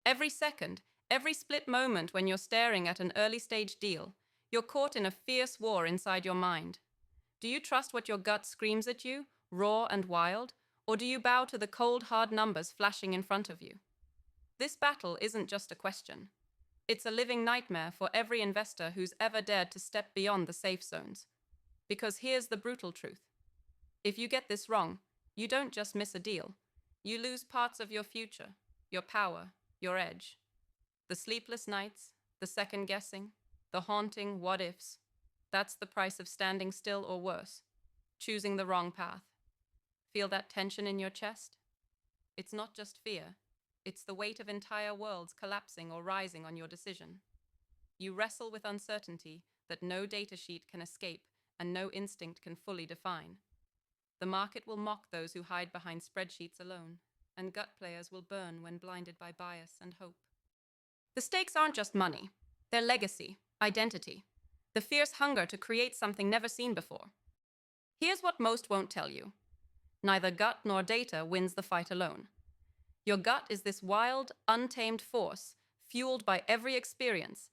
Every second, every split moment when you're staring at an early stage deal, you're caught in a fierce war inside your mind. Do you trust what your gut screams at you, raw and wild, or do you bow to the cold, hard numbers flashing in front of you? This battle isn't just a question. It's a living nightmare for every investor who's ever dared to step beyond the safe zones. Because here's the brutal truth. If you get this wrong, you don't just miss a deal. You lose parts of your future, your power, your edge. The sleepless nights, the second guessing, the haunting what ifs. That's the price of standing still or worse, choosing the wrong path. Feel that tension in your chest? It's not just fear. It's the weight of entire worlds collapsing or rising on your decision. You wrestle with uncertainty that no data sheet can escape and no instinct can fully define. The market will mock those who hide behind spreadsheets alone, and gut players will burn when blinded by bias and hope. The stakes aren't just money. They're legacy, identity, the fierce hunger to create something never seen before. Here's what most won't tell you. Neither gut nor data wins the fight alone. Your gut is this wild, untamed force, fueled by every experience,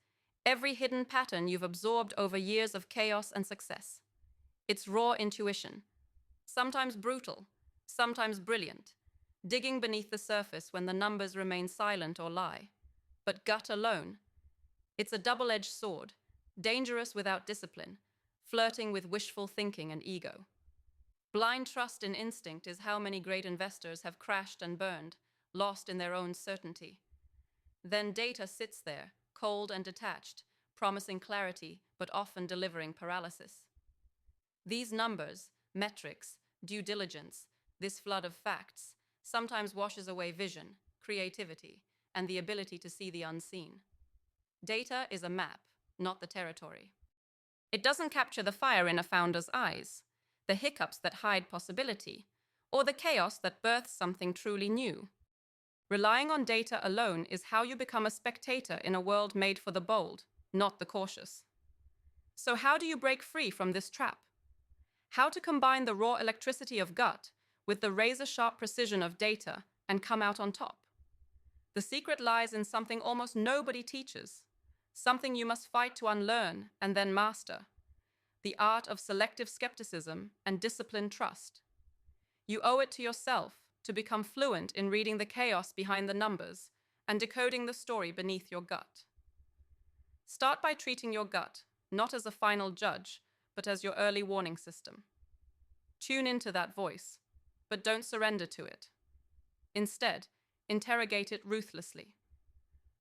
every hidden pattern you've absorbed over years of chaos and success. It's raw intuition, sometimes brutal, sometimes brilliant, digging beneath the surface when the numbers remain silent or lie. But gut alone, it's a double-edged sword, dangerous without discipline, flirting with wishful thinking and ego. Blind trust in instinct is how many great investors have crashed and burned, lost in their own certainty. Then data sits there, cold and detached, promising clarity, but often delivering paralysis. These numbers, metrics, due diligence, this flood of facts, sometimes washes away vision, creativity, and the ability to see the unseen. Data is a map, not the territory. It doesn't capture the fire in a founder's eyes, the hiccups that hide possibility, or the chaos that births something truly new. Relying on data alone is how you become a spectator in a world made for the bold, not the cautious. So how do you break free from this trap? How to combine the raw electricity of gut with the razor-sharp precision of data and come out on top? The secret lies in something almost nobody teaches, something you must fight to unlearn and then master: the art of selective skepticism and disciplined trust. You owe it to yourself to become fluent in reading the chaos behind the numbers and decoding the story beneath your gut. Start by treating your gut not as a final judge, but as your early warning system. Tune into that voice, but don't surrender to it. Instead, interrogate it ruthlessly.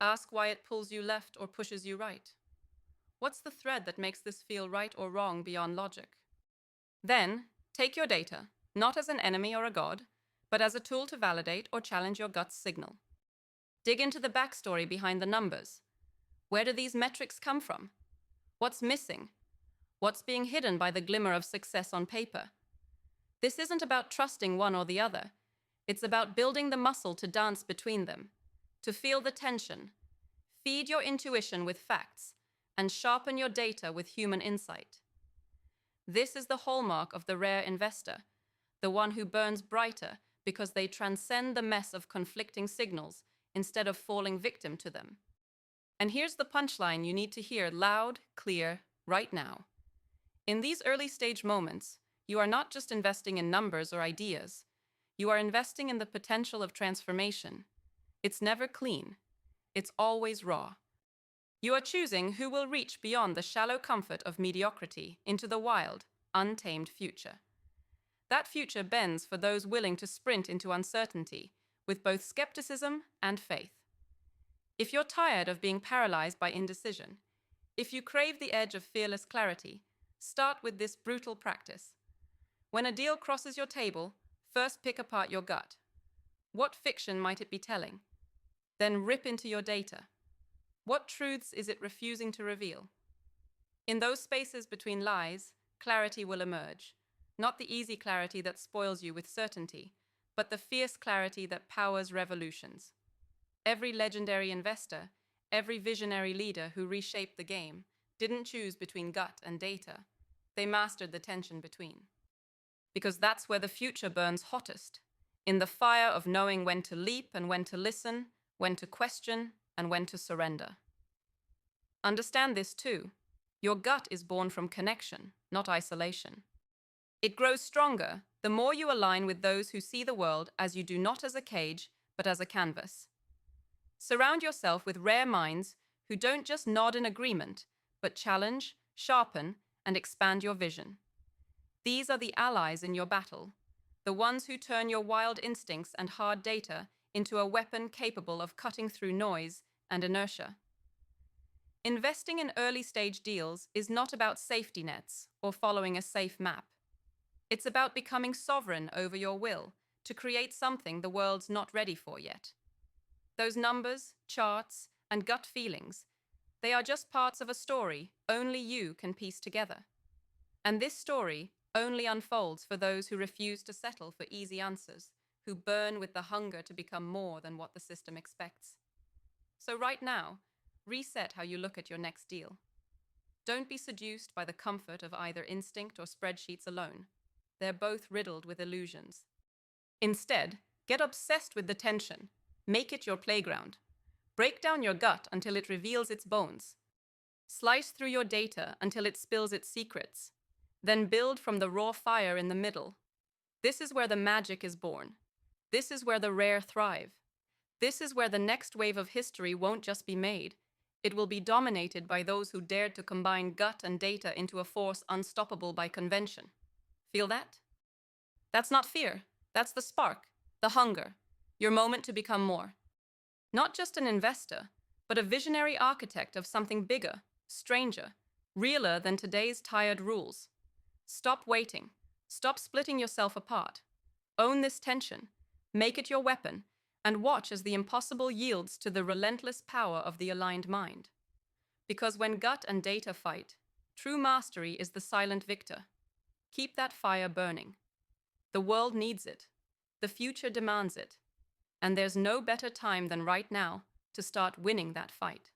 Ask why it pulls you left or pushes you right. What's the thread that makes this feel right or wrong beyond logic? Then, take your data, not as an enemy or a god, but as a tool to validate or challenge your gut's signal. Dig into the backstory behind the numbers. Where do these metrics come from? What's missing? What's being hidden by the glimmer of success on paper? This isn't about trusting one or the other. It's about building the muscle to dance between them, to feel the tension, feed your intuition with facts, and sharpen your data with human insight. This is the hallmark of the rare investor, the one who burns brighter because they transcend the mess of conflicting signals instead of falling victim to them. And here's the punchline you need to hear loud, clear, right now. In these early stage moments, you are not just investing in numbers or ideas. You are investing in the potential of transformation. It's never clean. It's always raw. You are choosing who will reach beyond the shallow comfort of mediocrity into the wild, untamed future. That future bends for those willing to sprint into uncertainty with both skepticism and faith. If you're tired of being paralyzed by indecision, if you crave the edge of fearless clarity, start with this brutal practice. When a deal crosses your table, first pick apart your gut. What fiction might it be telling? Then rip into your data. What truths is it refusing to reveal? In those spaces between lies, clarity will emerge. Not the easy clarity that spoils you with certainty, but the fierce clarity that powers revolutions. Every legendary investor, every visionary leader who reshaped the game, didn't choose between gut and data. They mastered the tension between. Because that's where the future burns hottest, in the fire of knowing when to leap and when to listen, when to question, and when to surrender. Understand this too. Your gut is born from connection, not isolation. It grows stronger the more you align with those who see the world as you do, not as a cage, but as a canvas. Surround yourself with rare minds who don't just nod in agreement, but challenge, sharpen, and expand your vision. These are the allies in your battle, the ones who turn your wild instincts and hard data into a weapon capable of cutting through noise and inertia. Investing in early-stage deals is not about safety nets or following a safe map. It's about becoming sovereign over your will to create something the world's not ready for yet. Those numbers, charts, and gut feelings, they are just parts of a story only you can piece together. And this story only unfolds for those who refuse to settle for easy answers, who burn with the hunger to become more than what the system expects. So right now, reset how you look at your next deal. Don't be seduced by the comfort of either instinct or spreadsheets alone. They're both riddled with illusions. Instead, get obsessed with the tension. Make it your playground. Break down your gut until it reveals its bones. Slice through your data until it spills its secrets. Then build from the raw fire in the middle. This is where the magic is born. This is where the rare thrive. This is where the next wave of history won't just be made. It will be dominated by those who dared to combine gut and data into a force unstoppable by convention. Feel that? That's not fear. That's the spark, the hunger, your moment to become more. Not just an investor, but a visionary architect of something bigger, stranger, realer than today's tired rules. Stop waiting. Stop splitting yourself apart. Own this tension. Make it your weapon, and watch as the impossible yields to the relentless power of the aligned mind. Because when gut and data fight, true mastery is the silent victor. Keep that fire burning. The world needs it. The future demands it. And there's no better time than right now to start winning that fight.